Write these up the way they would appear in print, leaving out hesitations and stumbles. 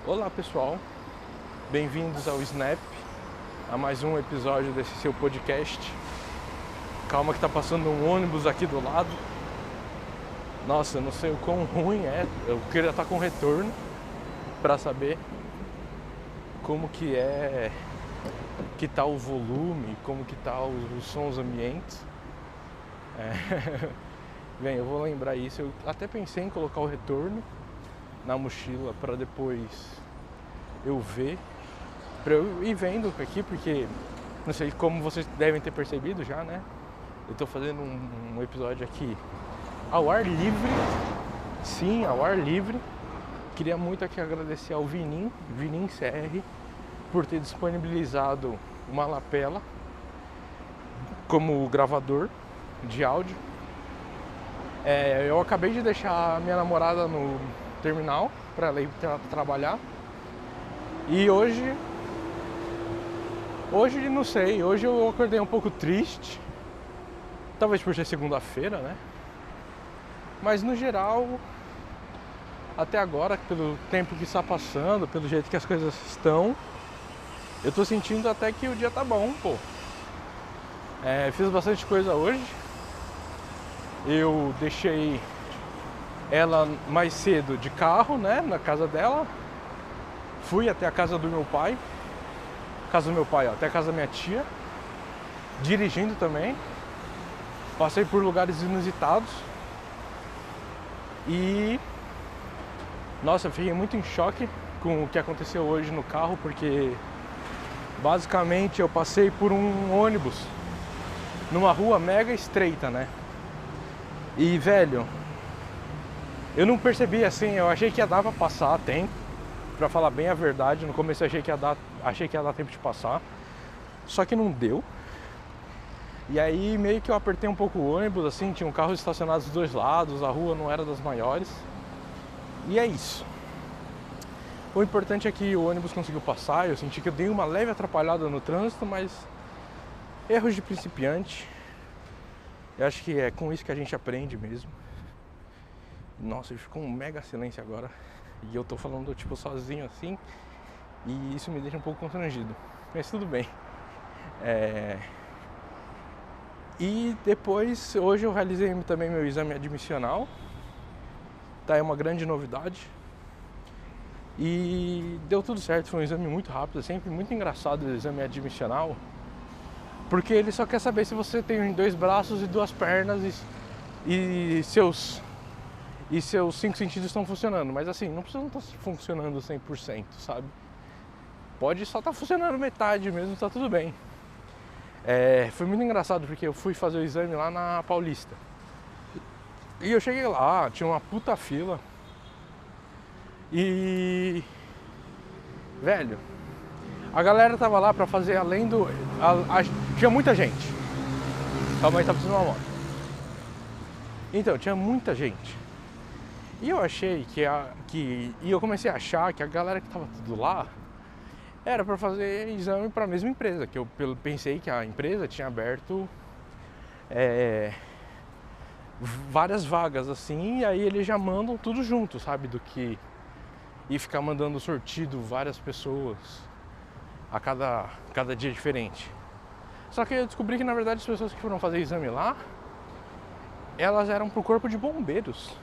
Olá pessoal, bem-vindos ao Snap, a mais um episódio desse seu podcast. Calma que tá passando um ônibus aqui do lado. Nossa, eu não sei o quão ruim é, eu queria estar com retorno para saber como que tá o volume, como que tá os sons ambientes. Bem, eu vou lembrar isso, eu até pensei em colocar o retorno na mochila para depois eu ver, para eu ir vendo aqui, porque não sei como vocês devem ter percebido já, né? Eu tô fazendo um episódio aqui ao ar livre, sim, ao ar livre. Queria muito aqui agradecer ao Vinim CR, por ter disponibilizado uma lapela como gravador de áudio. Eu acabei de deixar a minha namorada no terminal para ela ir trabalhar. E hoje não sei, hoje eu acordei um pouco triste. Talvez por ser segunda-feira, né? Mas no geral, até agora, pelo tempo que está passando, pelo jeito que as coisas estão, eu tô sentindo até que o dia tá bom, pô. Fiz bastante coisa hoje. Eu deixei ela mais cedo de carro, né, na casa dela. Fui até a casa do meu pai, até a casa da minha tia, dirigindo também. Passei por lugares inusitados. E nossa, eu fiquei muito em choque com o que aconteceu hoje no carro, porque basicamente eu passei por um ônibus numa rua mega estreita, né? E velho, eu não percebi assim, eu achei que ia dar pra passar tempo, pra falar bem a verdade. No começo eu achei que ia dar tempo de passar, só que não deu. E aí meio que eu apertei um pouco o ônibus, assim, tinha um carro estacionado dos dois lados, a rua não era das maiores. E é isso. O importante é que o ônibus conseguiu passar, eu senti que eu dei uma leve atrapalhada no trânsito, mas erros de principiante. Eu acho que é com isso que a gente aprende mesmo. Nossa, ficou um mega silêncio agora. E eu tô falando tipo sozinho assim. E isso me deixa um pouco constrangido. Mas tudo bem. E depois, hoje eu realizei também meu exame admissional. Tá, é uma grande novidade. E deu tudo certo, foi um exame muito rápido. É sempre muito engraçado o exame admissional, porque ele só quer saber se você tem 2 braços e 2 pernas e seus 5 sentidos estão funcionando. Mas assim, não precisa estar funcionando 100%, sabe? Pode só estar funcionando metade mesmo, tá tudo bem. Foi muito engraçado porque eu fui fazer o exame lá na Paulista. E eu cheguei lá, tinha uma puta fila. E velho, a galera tava lá pra fazer além do... tinha muita gente. Calma aí, tá precisando de uma moto. Então, tinha muita gente. E eu achei e eu comecei a achar que a galera que tava tudo lá era pra fazer exame pra mesma empresa. Que eu pensei que a empresa tinha aberto várias vagas assim. E aí eles já mandam tudo junto, sabe? Do que ir ficar mandando sortido várias pessoas a cada dia diferente. Só que eu descobri que na verdade as pessoas que foram fazer exame lá, elas eram pro corpo de bombeiros.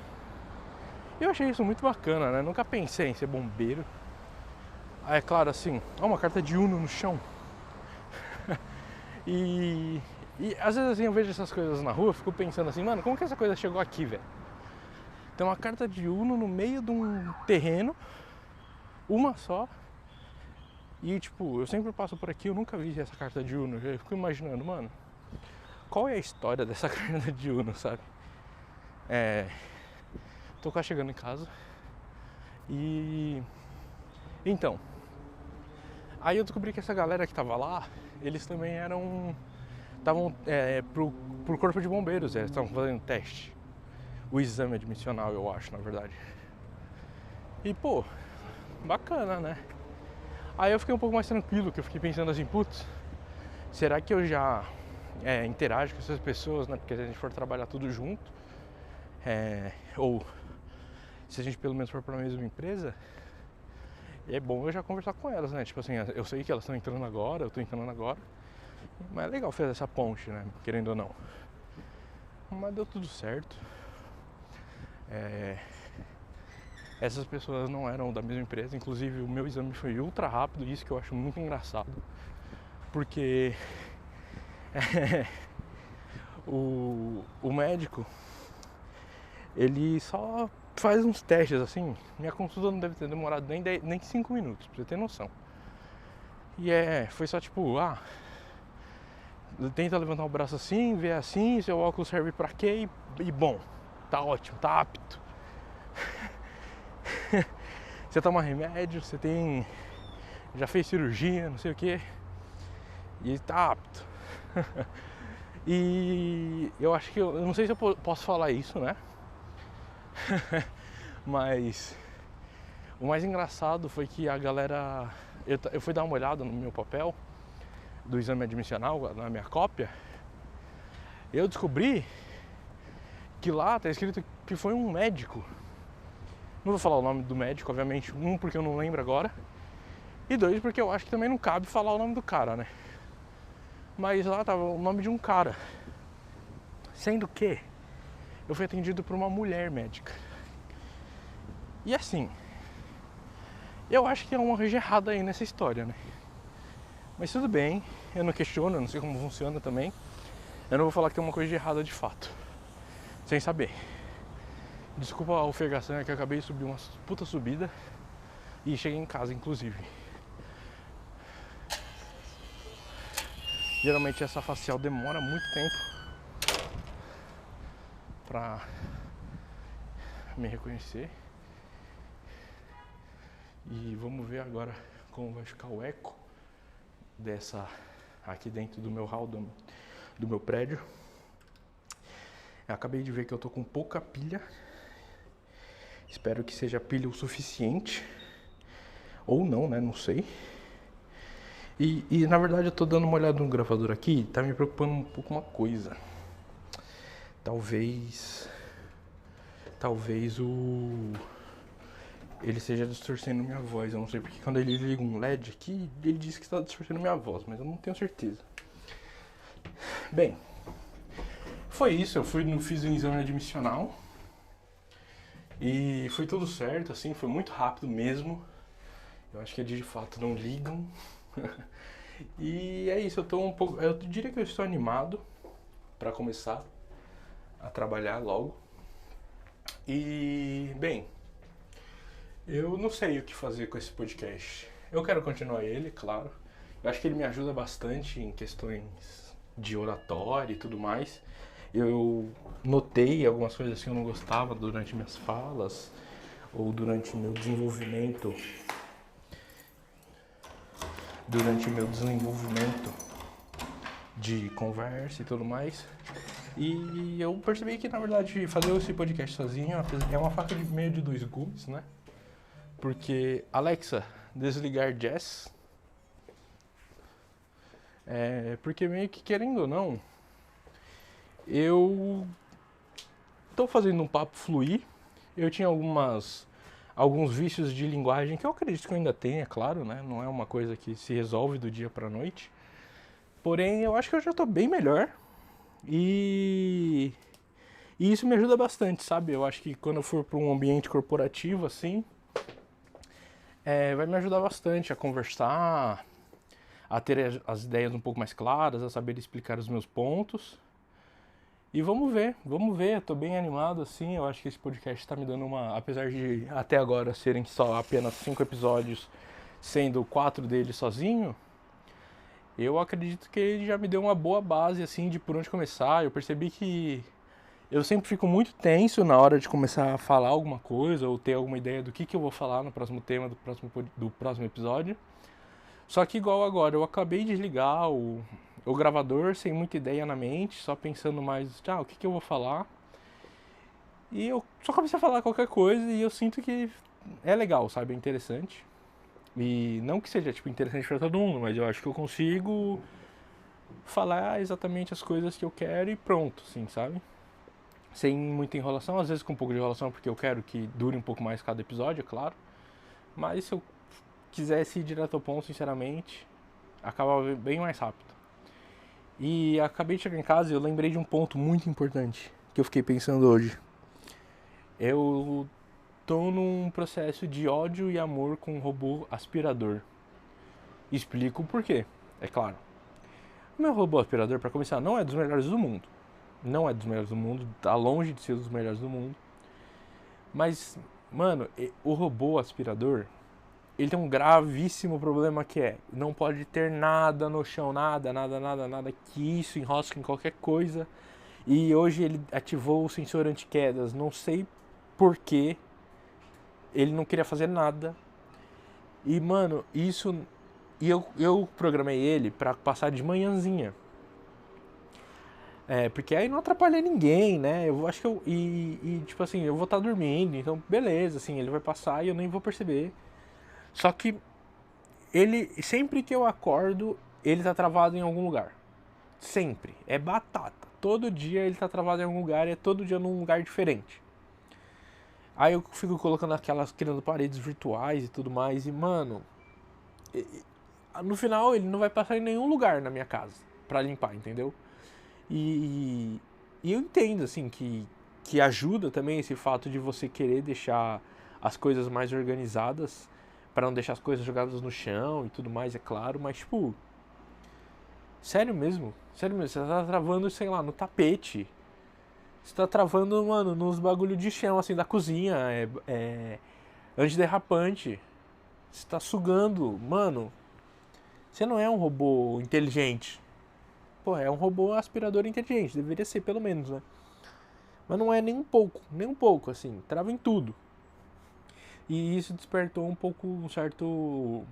Eu achei isso muito bacana, né? Nunca pensei em ser bombeiro. É claro, assim, uma carta de Uno no chão. e às vezes assim eu vejo essas coisas na rua, fico pensando assim, mano, como que essa coisa chegou aqui, velho? Tem uma carta de Uno no meio de um terreno, uma só. E tipo, eu sempre passo por aqui, eu nunca vi essa carta de Uno. Eu fico imaginando, mano, qual é a história dessa carta de Uno, sabe? Tô quase chegando em casa. E então, aí eu descobri que essa galera que tava lá, eles também estavam pro corpo de bombeiros, eles estavam fazendo teste. O exame admissional, eu acho, na verdade. E pô, bacana, né? Aí eu fiquei um pouco mais tranquilo, que eu fiquei pensando assim, putz, será que eu já interajo com essas pessoas, né? Porque se a gente for trabalhar tudo junto, ou se a gente pelo menos for para a mesma empresa, E é bom eu já conversar com elas, né? Tipo assim, eu sei que elas estão entrando agora, eu tô entrando agora. Mas é legal fazer essa ponte, né? Querendo ou não. Mas deu tudo certo. Essas pessoas não eram da mesma empresa. Inclusive o meu exame foi ultra rápido. Isso que eu acho muito engraçado. Porque o médico, ele só faz uns testes assim. Minha consulta não deve ter demorado nem 5 minutos, pra você ter noção. E foi só tipo, tenta levantar o braço assim, vê assim, seu óculos serve pra quê? E bom, tá ótimo, tá apto. Você toma remédio, você já fez cirurgia, não sei o que, e tá apto. E eu acho que eu não sei se eu posso falar isso, né? Mas o mais engraçado foi que a galera, eu fui dar uma olhada no meu papel do exame admissional, na minha cópia. Eu descobri que lá tá escrito que foi um médico. Não vou falar o nome do médico, obviamente. Porque eu não lembro agora. E 2, porque eu acho que também não cabe falar o nome do cara, né? Mas lá tava o nome de um cara. Sendo que eu fui atendido por uma mulher médica. E assim, eu acho que é uma coisa errada aí nessa história, né? Mas tudo bem, eu não questiono, eu não sei como funciona também. Eu não vou falar que tem uma coisa de errada de fato, sem saber. Desculpa a ofegação, é que eu acabei de subir uma puta subida e cheguei em casa, inclusive. Geralmente essa facial demora muito tempo pra me reconhecer. E vamos ver agora como vai ficar o eco dessa aqui dentro do meu hall do meu prédio. Eu acabei de ver que eu tô com pouca pilha. Espero que seja pilha o suficiente. Ou não, né? Não sei. E na verdade eu tô dando uma olhada no gravador aqui. Tá me preocupando um pouco uma coisa. Talvez ele esteja distorcendo minha voz. Eu não sei porque quando ele liga um LED aqui, ele diz que está distorcendo minha voz, mas eu não tenho certeza. Bem, foi isso. Eu fiz um exame admissional e foi tudo certo, assim, foi muito rápido mesmo. Eu acho que eles de fato não ligam. E é isso, eu diria que eu estou animado para começar a trabalhar logo. E, bem, eu não sei o que fazer com esse podcast. Eu quero continuar ele, claro. Eu acho que ele me ajuda bastante em questões de oratória e tudo mais. Eu notei algumas coisas que eu não gostava durante minhas falas ou durante meu desenvolvimento de conversa e tudo mais. E eu percebi que, na verdade, fazer esse podcast sozinho é uma faca de meio de dois gumes, né? Porque, Alexa, desligar jazz. Porque meio que, querendo ou não, eu tô fazendo um papo fluir. Eu tinha alguns vícios de linguagem que eu acredito que eu ainda tenho, é claro, né? Não é uma coisa que se resolve do dia pra noite. Porém, eu acho que eu já tô bem melhor. E isso me ajuda bastante, sabe? Eu acho que quando eu for para um ambiente corporativo, assim, vai me ajudar bastante a conversar, a ter as ideias um pouco mais claras, a saber explicar os meus pontos. E vamos ver, eu tô bem animado, assim. Eu acho que esse podcast tá me dando apesar de até agora serem só apenas 5 episódios, sendo 4 deles sozinho, eu acredito que ele já me deu uma boa base, assim, de por onde começar. Eu percebi que eu sempre fico muito tenso na hora de começar a falar alguma coisa ou ter alguma ideia do que eu vou falar no próximo tema do próximo episódio. Só que igual agora, eu acabei de desligar o gravador sem muita ideia na mente, só pensando mais, o que eu vou falar. E eu só comecei a falar qualquer coisa e eu sinto que é legal, sabe? É interessante. E não que seja tipo interessante para todo mundo, mas eu acho que eu consigo falar exatamente as coisas que eu quero e pronto, assim, sabe? Sem muita enrolação, às vezes com um pouco de enrolação porque eu quero que dure um pouco mais cada episódio, é claro. Mas se eu quisesse ir direto ao ponto, sinceramente, acabava bem mais rápido. E acabei de chegar em casa e eu lembrei de um ponto muito importante que eu fiquei pensando hoje. Eu tô num processo de ódio e amor com um robô aspirador. Explico o porquê, é claro. O meu robô aspirador, para começar, não é dos melhores do mundo. Não é dos melhores do mundo, tá longe de ser dos melhores do mundo. Mas, mano, o robô aspirador, ele tem um gravíssimo problema que é, não pode ter nada no chão, nada, que isso enrosca em qualquer coisa. E hoje ele ativou o sensor anti-quedas, não sei porquê, ele não queria fazer nada. E, mano, isso... E eu programei ele pra passar de manhãzinha. Porque aí não atrapalha ninguém, né? Eu acho que eu... tipo assim, eu vou estar dormindo, então beleza, assim, ele vai passar e eu nem vou perceber. Só que ele, sempre que eu acordo, ele tá travado em algum lugar. Sempre. É batata. Todo dia ele tá travado em algum lugar e é todo dia num lugar diferente. Aí eu fico colocando criando paredes virtuais e tudo mais. E, mano, no final ele não vai passar em nenhum lugar na minha casa pra limpar, entendeu? E eu entendo, assim, que ajuda também esse fato de você querer deixar as coisas mais organizadas, para não deixar as coisas jogadas no chão e tudo mais, é claro, mas, tipo, sério mesmo, você tá travando, sei lá, no tapete, você tá travando, mano, nos bagulho de chão, assim, da cozinha, antiderrapante, você tá sugando, mano, você não é um robô inteligente. Pô, é um robô aspirador inteligente, deveria ser pelo menos, né? Mas não é nem um pouco, assim, trava em tudo. E isso despertou um pouco um certo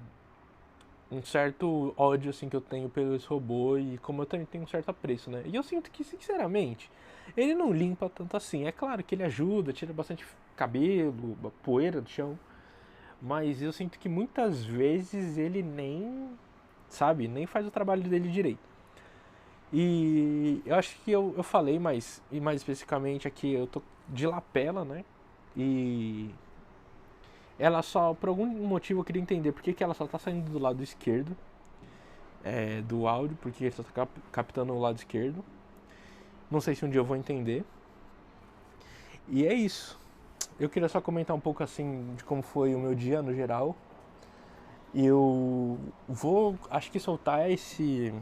ódio, assim, que eu tenho pelo esse robô e como eu também tenho um certo apreço, né? E eu sinto que, sinceramente, ele não limpa tanto assim. É claro que ele ajuda, tira bastante cabelo, poeira do chão, mas eu sinto que muitas vezes ele nem, sabe, nem faz o trabalho dele direito. E eu acho que eu falei mais especificamente aqui, eu tô de lapela, né? E ela só, por algum motivo eu queria entender por que ela só tá saindo do lado esquerdo do áudio, porque ele só tá captando o lado esquerdo. Não sei se um dia eu vou entender. E é isso. Eu queria só comentar um pouco assim de como foi o meu dia no geral. E eu vou, acho que soltar esse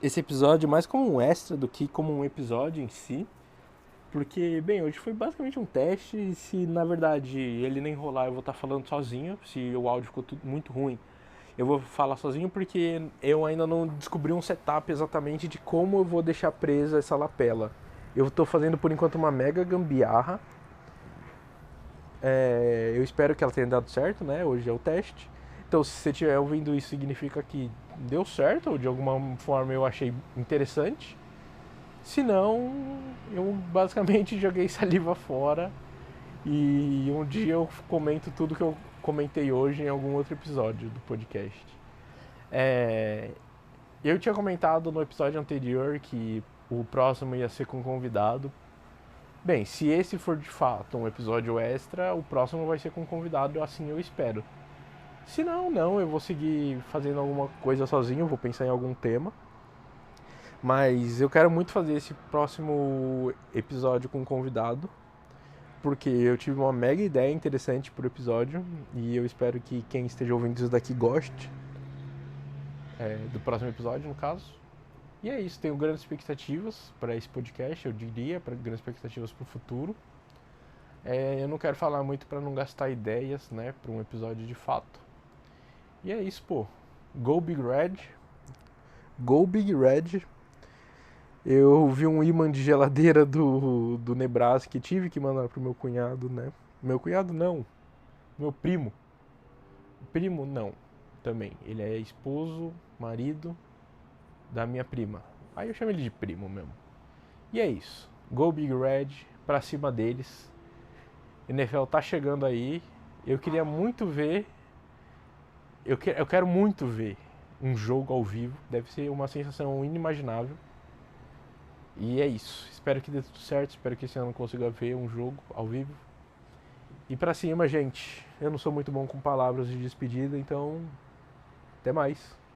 episódio mais como um extra do que como um episódio em si. Porque, bem, hoje foi basicamente um teste e se na verdade ele nem rolar eu vou estar falando sozinho, se o áudio ficou muito ruim, eu vou falar sozinho porque eu ainda não descobri um setup exatamente de como eu vou deixar presa essa lapela. Eu estou fazendo por enquanto uma mega gambiarra. Eu espero que ela tenha dado certo, né? Hoje é o teste. Então se você estiver ouvindo isso significa que deu certo, ou de alguma forma eu achei interessante. Se não, eu basicamente joguei saliva fora e um dia eu comento tudo que eu comentei hoje em algum outro episódio do podcast. Eu tinha comentado no episódio anterior que o próximo ia ser com convidado. Bem, se esse for de fato um episódio extra, o próximo vai ser com convidado, assim eu espero. Se não, eu vou seguir fazendo alguma coisa sozinho, vou pensar em algum tema. Mas eu quero muito fazer esse próximo episódio com um convidado, porque eu tive uma mega ideia interessante pro episódio e eu espero que quem esteja ouvindo isso daqui goste do próximo episódio, no caso. E é isso, tenho grandes expectativas para esse podcast, eu diria, grandes expectativas pro futuro. Eu não quero falar muito para não gastar ideias, né, para um episódio de fato. E é isso, pô. Go Big Red. Go Big Red. Eu vi um imã de geladeira do Nebraska que tive que mandar pro meu cunhado, né? Meu cunhado não. Meu primo. Primo não. Também. Ele é esposo, marido da minha prima. Aí eu chamo ele de primo mesmo. E é isso. Go Big Red. Pra cima deles. NFL tá chegando aí. Eu queria muito ver. Eu quero muito ver um jogo ao vivo. Deve ser uma sensação inimaginável. E é isso. Espero que dê tudo certo. Espero que esse ano eu consiga ver um jogo ao vivo. E pra cima, gente. Eu não sou muito bom com palavras de despedida, então até mais.